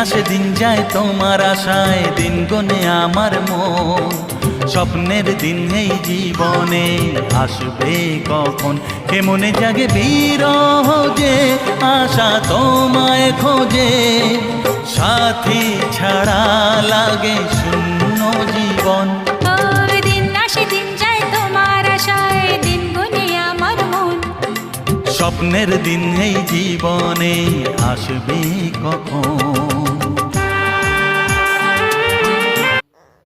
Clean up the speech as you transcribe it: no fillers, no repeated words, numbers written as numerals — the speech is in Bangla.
আসে দিন যায় তোমার আশায়, দিন গনে আমার মন। স্বপ্নের দিন এই জীবনে আসবে কখন, কেমনে জাগে বিরহ যে আশা তোমায় খোঁজে। সাথী ছাড়া লাগে শূন্য জীবন। দিন আসে দিন যায় তোমার আশায়, দিন গুনে আমার মন। স্বপ্নের দিন এই জীবনে আসবে কখন।